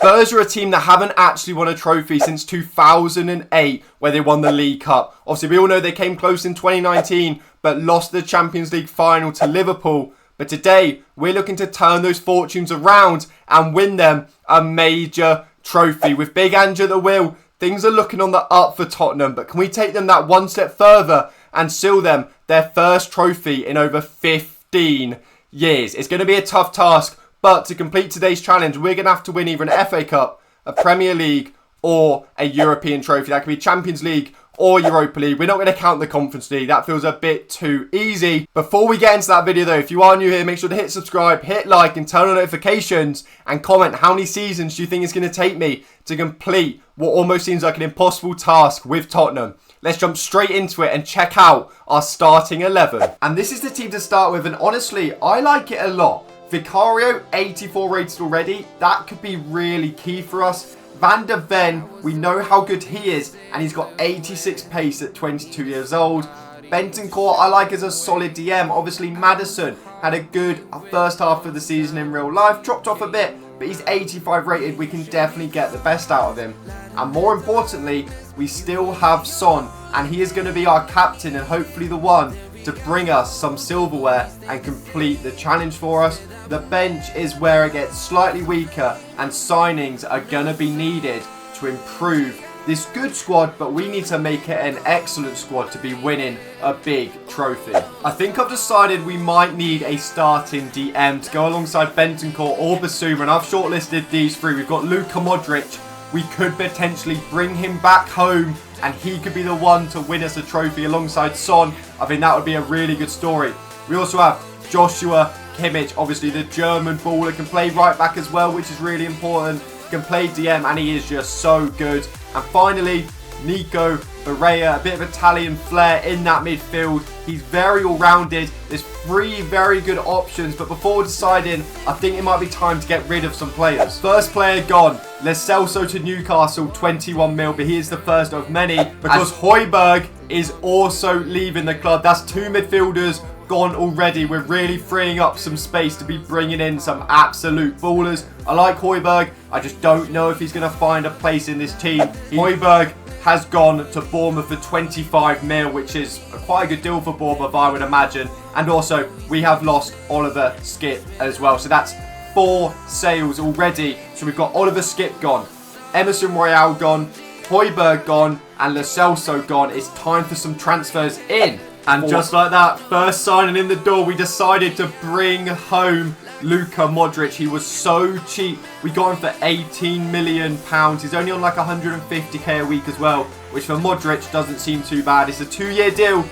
Spurs are a team that haven't actually won a trophy since 2008, where they won the League Cup. Obviously, we all know they came close in 2019, but lost the Champions League final to Liverpool. But today, we're looking to turn those fortunes around and win them a major trophy. With Big Ange at the wheel, things are looking on the up for Tottenham. But can we take them that one step further and seal them their first trophy in over 15 years? It's going to be a tough task. But to complete today's challenge, we're going to have to win either an FA Cup, a Premier League, or a European trophy. That could be Champions League or Europa League. We're not going to count the Conference League. That feels a bit too easy. Before we get into that video though, if you are new here, make sure to hit subscribe, hit like, and turn on notifications, and comment how many seasons do you think it's going to take me to complete what almost seems like an impossible task with Tottenham. Let's jump straight into it and check out our starting 11. And this is the team to start with, and honestly, I like it a lot. Vicario, 84 rated already. That could be really key for us. Van der Ven, we know how good he is, and he's got 86 pace at 22 years old. Bentancur, I like as a solid DM. Obviously, Maddison had a good first half of the season in real life. Dropped off a bit, but he's 85 rated. We can definitely get the best out of him. And more importantly, we still have Son, and he is going to be our captain and hopefully the one to bring us some silverware and complete the challenge for us. The bench is where it gets slightly weaker, and signings are going to be needed to improve this good squad, but we need to make it an excellent squad to be winning a big trophy. I think I've decided we might need a starting DM to go alongside Bentancur or Basuma, and I've shortlisted these three. We've got Luka Modric. We could potentially bring him back home, and he could be the one to win us a trophy alongside Son. I think that would be a really good story. We also have Joshua Kimmich, obviously the German baller, can play right back as well, which is really important. Can play DM, and he is just so good. And finally, Nico Barrea, a bit of Italian flair in that midfield. He's very all-rounded. There's three very good options, but before deciding, I think it might be time to get rid of some players. First player gone, Lo Celso to Newcastle, 21 mil, but he is the first of many because Højbjerg is also leaving the club. That's two midfielders gone already. We're really freeing up some space to be bringing in some absolute ballers. I like Højbjerg. I just don't know if he's going to find a place in this team. Højbjerg has gone to Bournemouth for 25 mil, which is quite a good deal for Bournemouth, I would imagine. And also, we have lost Oliver Skip as well. So that's 4 sales already. So we've got Oliver Skip gone, Emerson Royale gone, Højbjerg gone, and Lo Celso gone. It's time for some transfers in. And just like that, first signing in the door, we decided to bring home Luka Modric. He was so cheap. We got him for £18 million. He's only on like 150k a week as well, which for Modric doesn't seem too bad. It's a 2-year deal.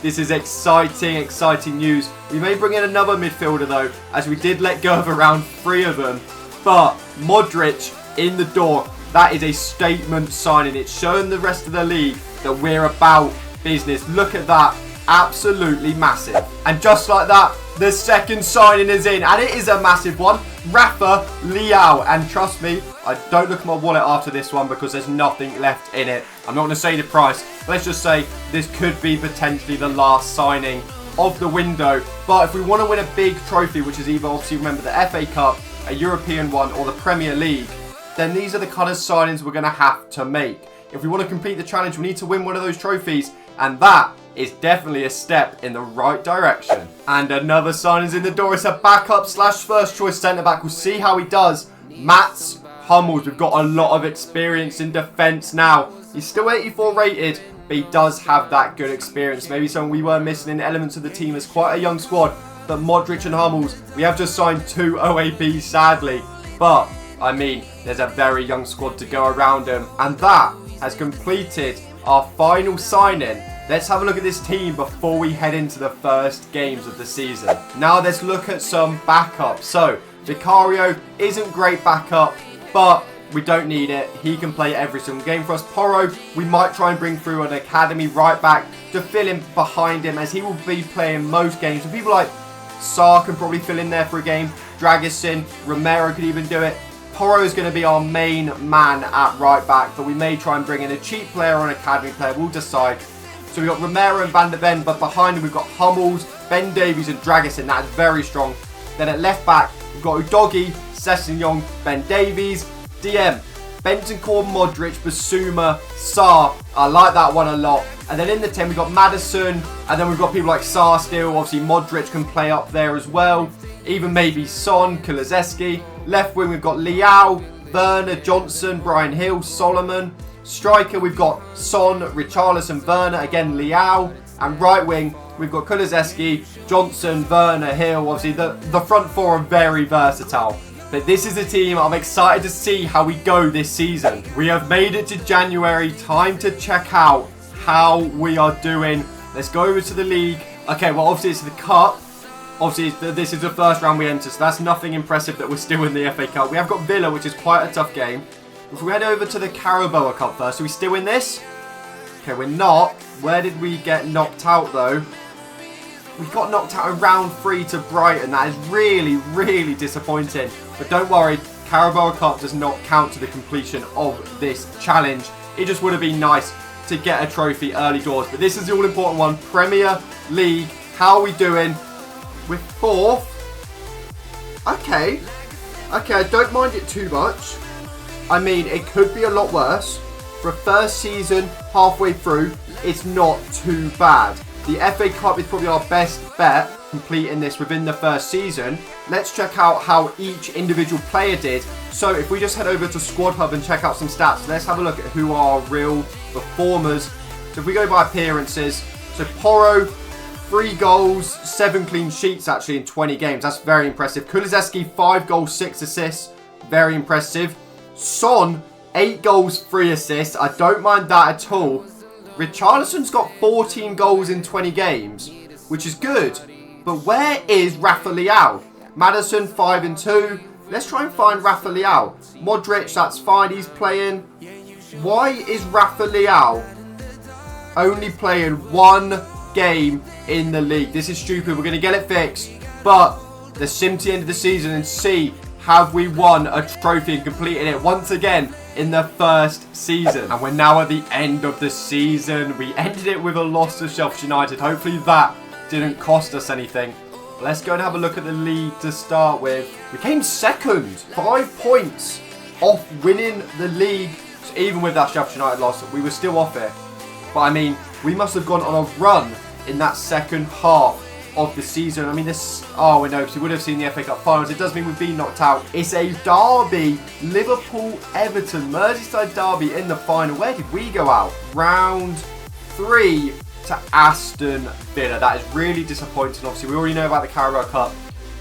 This is exciting news. We may bring in another midfielder though, as we did let go of around 3 of them. But Modric in the door, that is a statement signing. It's showing the rest of the league that we're about business. Look at that. Absolutely massive. And just like that, the second signing is in, and it is a massive one. Rafa Leao. And trust me, I don't look at my wallet after this one because there's nothing left in it. I'm not going to say the price, but let's just say this could be potentially the last signing of the window. But if we want to win a big trophy, which is either, obviously remember, the FA Cup, a European one, or the Premier League, then these are the kind of signings we're going to have to make. If we want to complete the challenge, we need to win one of those trophies, and that is definitely a step in the right direction. And another sign is in the door. It's a backup / first choice centre-back. We'll see how he does. Mats Hummels. We've got a lot of experience in defence now. He's still 84 rated, but he does have that good experience. Maybe something we were missing in elements of the team. It's quite a young squad. But Modric and Hummels, we have just signed 2 OAPs, sadly. But, I mean, there's a very young squad to go around them. And that has completed our final signing. Let's have a look at this team before we head into the first games of the season. Now let's look at some backup. So, Vicario isn't great backup, but we don't need it. He can play every single game for us. Porro, we might try and bring through an academy right back to fill in behind him, as he will be playing most games. And people like Sarr can probably fill in there for a game. Dragusin, Romero could even do it. Porro is going to be our main man at right back, but we may try and bring in a cheap player or an academy player. We'll decide. So we've got Romero and Van der Ven, but behind him we've got Hummels, Ben Davies and Dragusin. That is very strong. Then at left back, we've got Udogie, Sessegnon, Ben Davies. DM, Bentancur, Modric, Basuma, Sarr. I like that one a lot. And then in the 10, we've got Maddison. And then we've got people like Sarr still. Obviously, Modric can play up there as well. Even maybe Son, Kulusevski. Left wing, we've got Leao, Werner, Johnson, Brian Hill, Solomon. Striker, we've got Son, Richarlison, Werner. Again, Leao. And right wing, we've got Kulusevski, Johnson, Werner, Hill. Obviously, the front four are very versatile. But this is a team I'm excited to see how we go this season. We have made it to January. Time to check out how we are doing. Let's go over to the league. Okay, well, obviously, it's the cup. Obviously, this is the first round we enter, so that's nothing impressive that we're still in the FA Cup. We have got Villa, which is quite a tough game. If we head over to the Carabao Cup first, are we still in this? Okay, we're not. Where did we get knocked out, though? We got knocked out in round 3 to Brighton. That is really, really disappointing. But don't worry, Carabao Cup does not count to the completion of this challenge. It just would have been nice to get a trophy early doors. But this is the all-important one. Premier League. How are we doing? We're 4th. Okay. Okay, I don't mind it too much. I mean, it could be a lot worse. For a first season, halfway through, it's not too bad. The FA Cup is probably our best bet, completing this within the first season. Let's check out how each individual player did. So if we just head over to Squad Hub and check out some stats, let's have a look at who are real performers. So if we go by appearances, so Porro, 3 goals, 7 clean sheets actually in 20 games. That's very impressive. Kulusevski, 5 goals, 6 assists. Very impressive. Son, 8 goals, 3 assists. I don't mind that at all. Richarlison's got 14 goals in 20 games, which is good. But where is Rafa Leao? Maddison, 5 and 2. Let's try and find Rafa Leao. Modric, that's fine. He's playing. Why is Rafa Leao only playing 1 game in the league? This is stupid. We're going to get it fixed. But let's sim to the end of the season and see, have we won a trophy and completed it once again in the first season. And we're now at the end of the season. We ended it with a loss to Sheffield United. Hopefully that didn't cost us anything. Let's go and have a look at the league to start with. We came second, 5 points off winning the league. So even with that Sheffield United loss, we were still off it. But I mean, we must have gone on a run in that second half of the season. I mean, this... Oh, we know, so we would have seen the FA Cup finals. It does mean we've been knocked out. It's a derby. Liverpool-Everton. Merseyside derby in the final. Where did we go out? Round 3 to Aston Villa. That is really disappointing. Obviously, we already know about the Carabao Cup.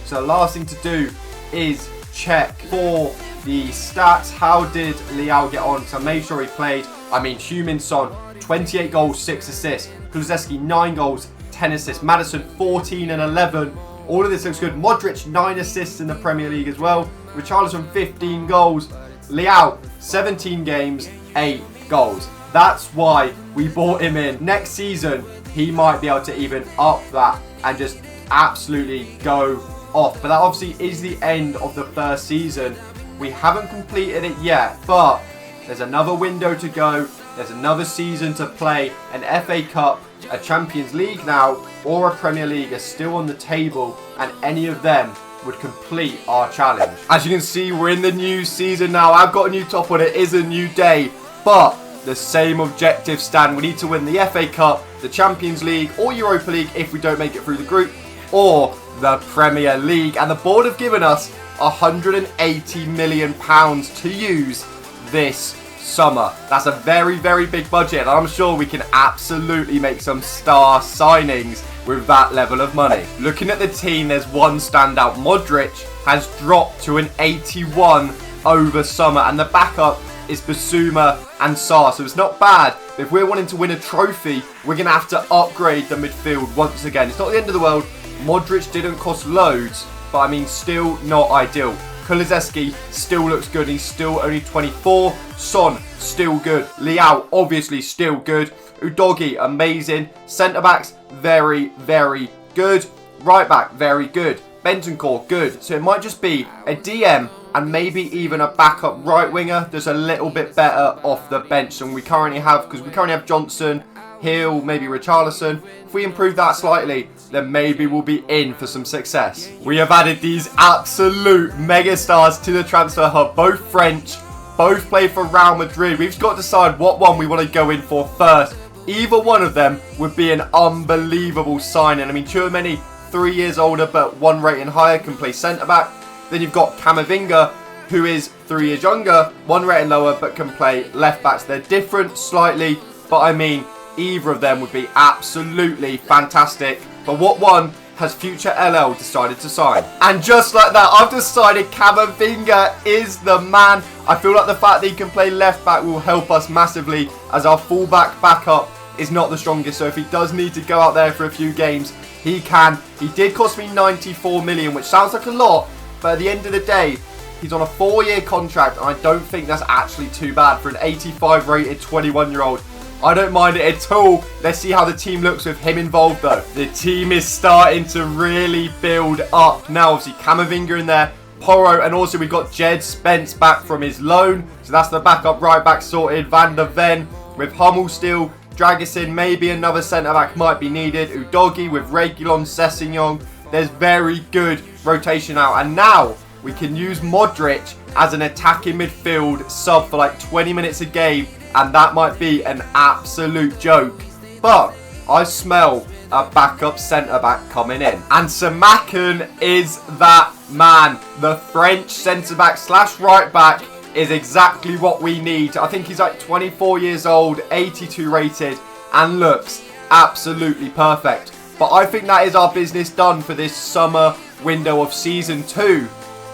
So the last thing to do is check for the stats. How did Leao get on? So I made sure he played. I mean, Heung-min Son, 28 goals, 6 assists. Kulusevski, 9 goals, 10 assists. Maddison, 14 and 11. All of this looks good. Modric, 9 assists in the Premier League as well. Richarlison, 15 goals. Leao, 17 games, 8 goals. That's why we bought him in. Next season, he might be able to even up that and just absolutely go off. But that obviously is the end of the first season. We haven't completed it yet, but there's another window to go. There's another season to play. An FA Cup, a Champions League now, or a Premier League are still on the table, and any of them would complete our challenge. As you can see, we're in the new season now. I've got a new top on. It is a new day, but the same objectives stand. We need to win the FA Cup, the Champions League, or Europa League if we don't make it through the group, or the Premier League. And the board have given us £180 million to use this summer. That's a very, very big budget, and I'm sure we can absolutely make some star signings with that level of money. Looking at the team, there's one standout. Modric has dropped to an 81 over summer, and the backup is Basuma and Sarr, so it's not bad. But if we're wanting to win a trophy, we're going to have to upgrade the midfield once again. It's not the end of the world. Modric didn't cost loads, but I mean, still not ideal. Kulusevski still looks good. He's still only 24. Son, still good. Leao, obviously still good. Udogie, amazing. Centre-backs, very, very good. Right-back, very good. Bentancur, good. So it might just be a DM and maybe even a backup right-winger that's a little bit better off the bench than we currently have, because we currently have Johnson, Hill, maybe Richarlison. If we improve that slightly, then maybe we'll be in for some success. We have added these absolute mega stars to the transfer hub, both French, both play for Real Madrid. We've just got to decide what one we want to go in for first. Either one of them would be an unbelievable signing. I mean, Tchouaméni, 3 years older but 1 rating higher, can play centre-back. Then you've got Camavinga, who is 3 years younger, 1 rating lower, but can play left-back. So they're different slightly, but I mean, either of them would be absolutely fantastic. But what one has future LL decided to sign? And just like that, I've decided Camavinga is the man. I feel like the fact that he can play left back will help us massively, as our fullback backup is not the strongest. So if he does need to go out there for a few games, he can. He did cost me 94 million, which sounds like a lot, but at the end of the day, he's on a 4-year contract, and I don't think that's actually too bad for an 85 rated 21-year-old. I don't mind it at all. Let's see how the team looks with him involved though. The team is starting to really build up. Now obviously Camavinga in there, Porro, and also we've got Jed Spence back from his loan. So that's the backup right back sorted. Van der Ven with Hummel still. Dragusin, maybe another centre back might be needed. Udogi with Reguilon, Sessegnon. There's very good rotation out. And now we can use Modric as an attacking midfield sub for like 20 minutes a game. And that might be an absolute joke. But I smell a backup centre-back coming in. And Samakan is that man. The French centre-back / right-back is exactly what we need. I think he's like 24 years old, 82 rated, and looks absolutely perfect. But I think that is our business done for this summer window of Season 2.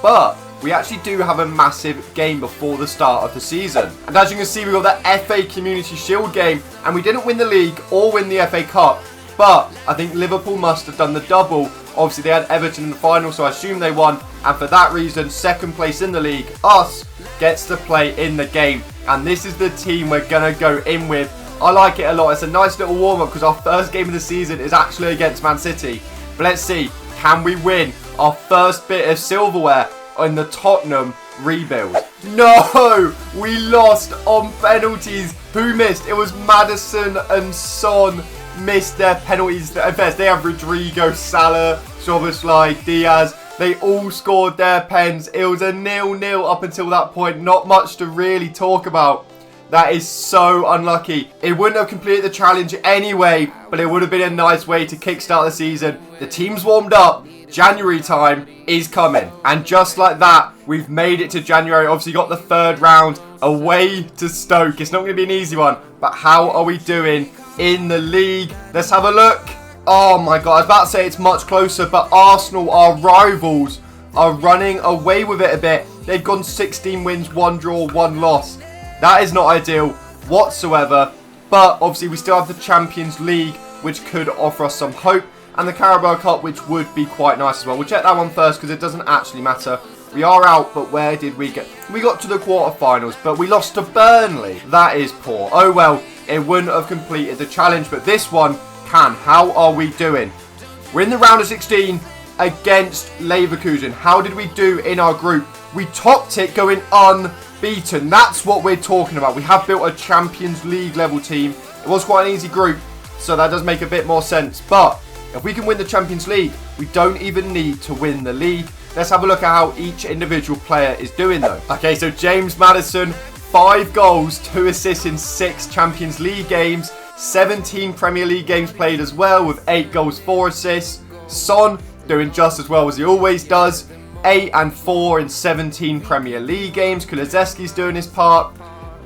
But we actually do have a massive game before the start of the season. And as you can see, we got the FA Community Shield game, and we didn't win the league or win the FA Cup, but I think Liverpool must have done the double. Obviously, they had Everton in the final, so I assume they won, and for that reason, second place in the league, us, gets to play in the game. And this is the team we're going to go in with. I like it a lot. It's a nice little warm-up because our first game of the season is actually against Man City. But let's see, can we win our first bit of silverware in the Tottenham rebuild? No! We lost on penalties. Who missed? It was Maddison and Son missed their penalties. At best, they have Rodrigo, Salah, Szoboszlai, Diaz. They all scored their pens. It was a 0-0 up until that point. Not much to really talk about. That is so unlucky. It wouldn't have completed the challenge anyway, but it would have been a nice way to kickstart the season. The team's warmed up. January time is coming. And just like that, we've made it to January. Obviously got the third round away to Stoke. It's not going to be an easy one. But how are we doing in the league? Let's have a look. Oh my god, I was about to say it's much closer, but Arsenal, our rivals, are running away with it a bit. They've gone 16 wins, 1 draw, 1 loss. That is not ideal whatsoever. But obviously we still have the Champions League, which could offer us some hope. And the Carabao Cup, which would be quite nice as well. We'll check that one first because it doesn't actually matter. We are out, but where did we get? We got to the quarterfinals, but we lost to Burnley. That is poor. Oh well, it wouldn't have completed the challenge, but this one can. How are we doing? We're in the round of 16 against Leverkusen. How did we do in our group? We topped it going unbeaten. That's what we're talking about. We have built a Champions League level team. It was quite an easy group, so that does make a bit more sense. But if we can win the Champions League, we don't even need to win the league. Let's have a look at how each individual player is doing though. Okay, so James Maddison, 5 goals, 2 assists in 6 Champions League games, 17 Premier League games played as well with 8 goals, 4 assists. Son doing just as well as he always does, 8 and 4 in 17 Premier League games. Kulusevski's doing his part.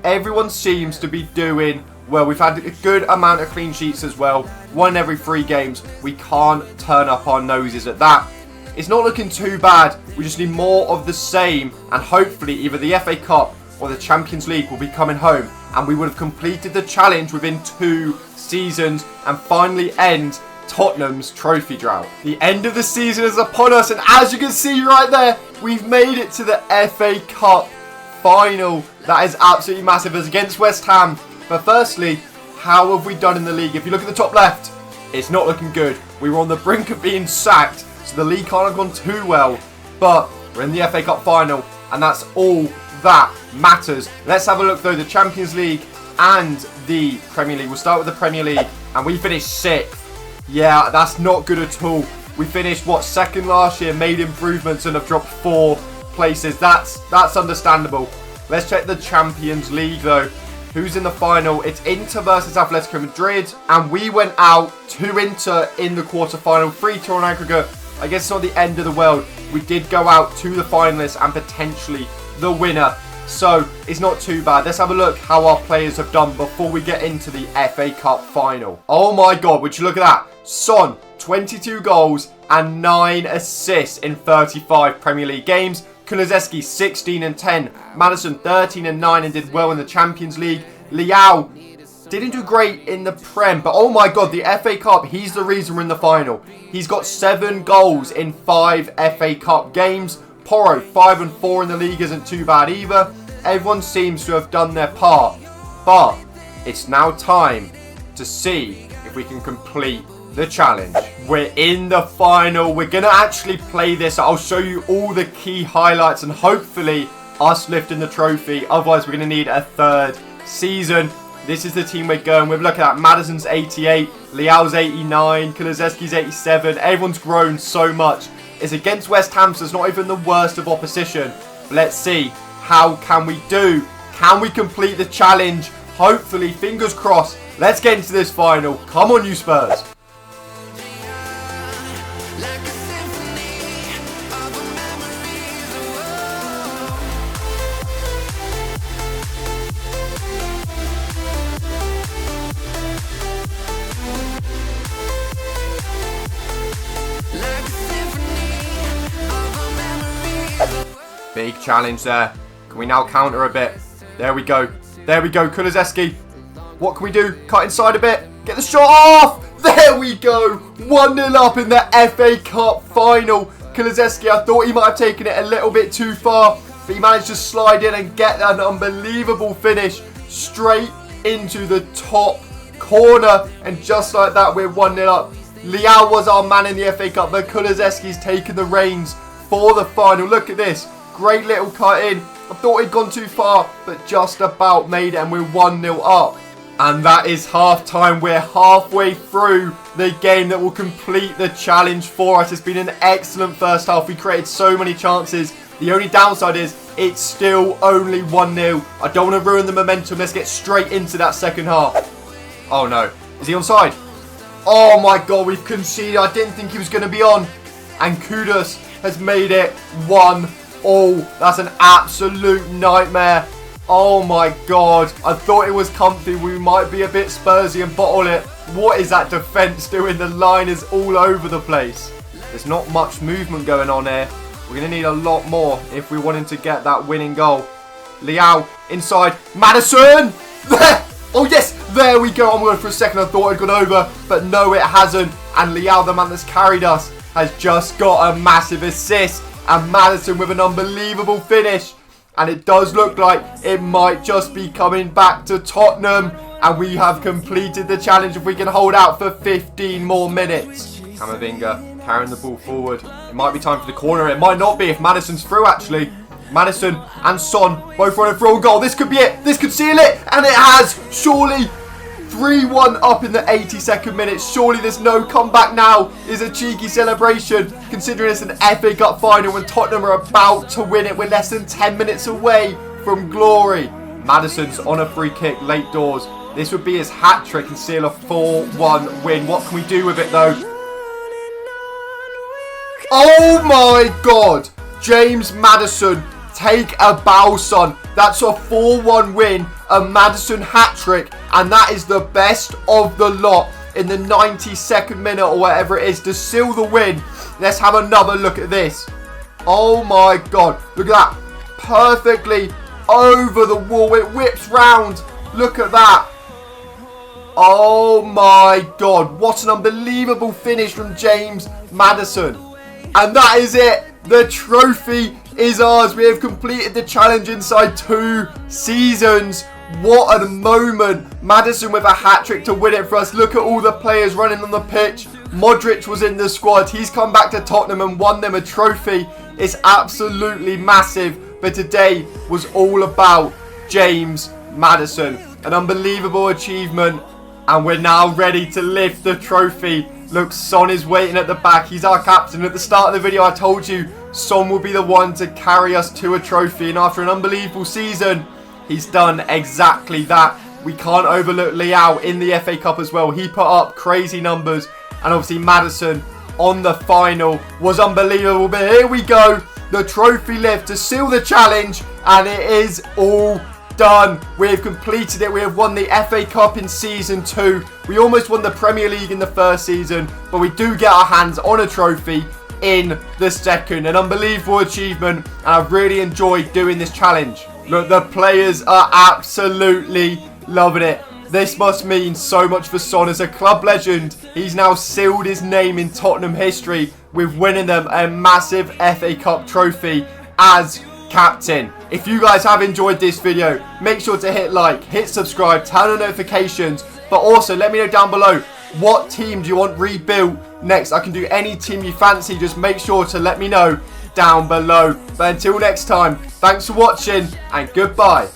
Everyone seems to be doing well. We've had a good amount of clean sheets as well. 1 every 3 games. We can't turn up our noses at that. It's not looking too bad. We just need more of the same, and hopefully either the FA Cup or the Champions League will be coming home, and we would have completed the challenge within 2 seasons and finally end Tottenham's trophy drought. The end of the season is upon us, and as you can see right there, we've made it to the FA Cup final. That is absolutely massive. It's against West Ham. But firstly, how have we done in the league? If you look at the top left, it's not looking good. We were on the brink of being sacked, so the league can't have gone too well. But we're in the FA Cup final, and that's all that matters. Let's have a look though, the Champions League and the Premier League. We'll start with the Premier League, and we finished 6th. Yeah, that's not good at all. We finished, what, 2nd last year, made improvements and have dropped 4 places. That's understandable. Let's check the Champions League though. Who's in the final? It's Inter versus Atletico Madrid. And we went out to Inter in the quarterfinal. 3-2 on aggregate. I guess it's not the end of the world. We did go out to the finalists and potentially the winner. So it's not too bad. Let's have a look how our players have done before we get into the FA Cup final. Oh my God, would you look at that? Son, 22 goals and 9 assists in 35 Premier League games. Kulusevski 16 and 10, Maddison 13 and 9 and did well in the Champions League. Leao didn't do great in the Prem, but oh my God, the FA Cup, he's the reason we're in the final. He's got 7 goals in 5 FA Cup games. Porro 5 and 4 in the league isn't too bad either. Everyone seems to have done their part, but it's now time to see if we can complete the challenge. We're in the final. We're gonna actually play this. I'll show you all the key highlights and hopefully us lifting the trophy. Otherwise we're gonna need a 3rd season. This is the team we're going with. Look at that. Maddison's 88, Leao's 89, Kulusevski's 87. Everyone's grown so much. It's against West Ham, so it's not even the worst of opposition. But let's see, how can we do? Can we complete the challenge? Hopefully, fingers crossed. Let's get into this final. Come on, you Spurs. Big challenge there. Can we now counter a bit? There we go. There we go. Kulusevski. What can we do? Cut inside a bit. Get the shot off. There we go. 1-0 up in the FA Cup final. Kulusevski, I thought he might have taken it a little bit too far, but he managed to slide in and get an unbelievable finish straight into the top corner. And just like that, we're 1-0 up. Leao was our man in the FA Cup, but Kulusevski's taken the reins for the final. Look at this. Great little cut in. I thought he'd gone too far, but just about made it, and we're 1-0 up. And that is half time. We're halfway through the game that will complete the challenge for us. It's been an excellent first half. We created so many chances. The only downside is it's still only 1-0. I don't want to ruin the momentum. Let's get straight into that second half. Oh no. Is he onside? Oh my God, we've conceded. I didn't think he was going to be on. And Kudus has made it 1-1. That's an absolute nightmare. Oh my God. I thought it was comfy. We might be a bit Spursy and bottle it. What is that defence doing? The line is all over the place. There's not much movement going on here. We're going to need a lot more if we wanted to get that winning goal. Leao inside. Maddison! There! Oh yes, there we go. I'm going for a second. I thought it had gone over, but no, it hasn't. And Leao, the man that's carried us, has just got a massive assist. And Maddison with an unbelievable finish. And it does look like it might just be coming back to Tottenham. And we have completed the challenge if we can hold out for 15 more minutes. Camavinga carrying the ball forward. It might be time for the corner. It might not be if Maddison's through actually. Maddison and Son both running for a goal. This could be it. This could seal it. And it has. Surely. 3-1 up in the 82nd minute. Surely there's no comeback now. Is a cheeky celebration considering it's an FA Cup final when Tottenham are about to win it. We're less than 10 minutes away from glory. Maddison's on a free kick late doors. This would be his hat-trick and seal a 4-1 win. What can we do with it though? Oh my God. James Maddison, take a bow, son. That's a 4-1 win, a Maddison hat-trick, and that is the best of the lot in the 92nd minute or whatever it is to seal the win. Let's have another look at this. Oh my God, look at that. Perfectly over the wall. It whips round. Look at that. Oh my God, what an unbelievable finish from James Maddison. And that is it. The trophy is ours. We have completed the challenge inside 2 seasons. What a moment. Maddison with a hat-trick to win it for us. Look at all the players running on the pitch. Modric was in the squad. He's come back to Tottenham and won them a trophy. It's absolutely massive. But today was all about James Maddison. An unbelievable achievement. And we're now ready to lift the trophy. Look, Son is waiting at the back. He's our captain. At the start of the video, I told you Son will be the one to carry us to a trophy. And after an unbelievable season, he's done exactly that. We can't overlook Leao in the FA Cup as well. He put up crazy numbers. And obviously Maddison on the final was unbelievable. But here we go. The trophy lift to seal the challenge. And it is all done. We have completed it. We have won the FA Cup in Season 2. We almost won the Premier League in the first season. But we do get our hands on a trophy in the second. An unbelievable achievement. And I've really enjoyed doing this challenge. Look, the players are absolutely loving it. This must mean so much for Son as a club legend. He's now sealed his name in Tottenham history with winning them a massive FA Cup trophy as captain. If you guys have enjoyed this video, make sure to hit like, hit subscribe, turn on notifications, but also let me know down below what team do you want rebuilt next. I can do any team you fancy, just make sure to let me know down below. But until next time, thanks for watching and goodbye.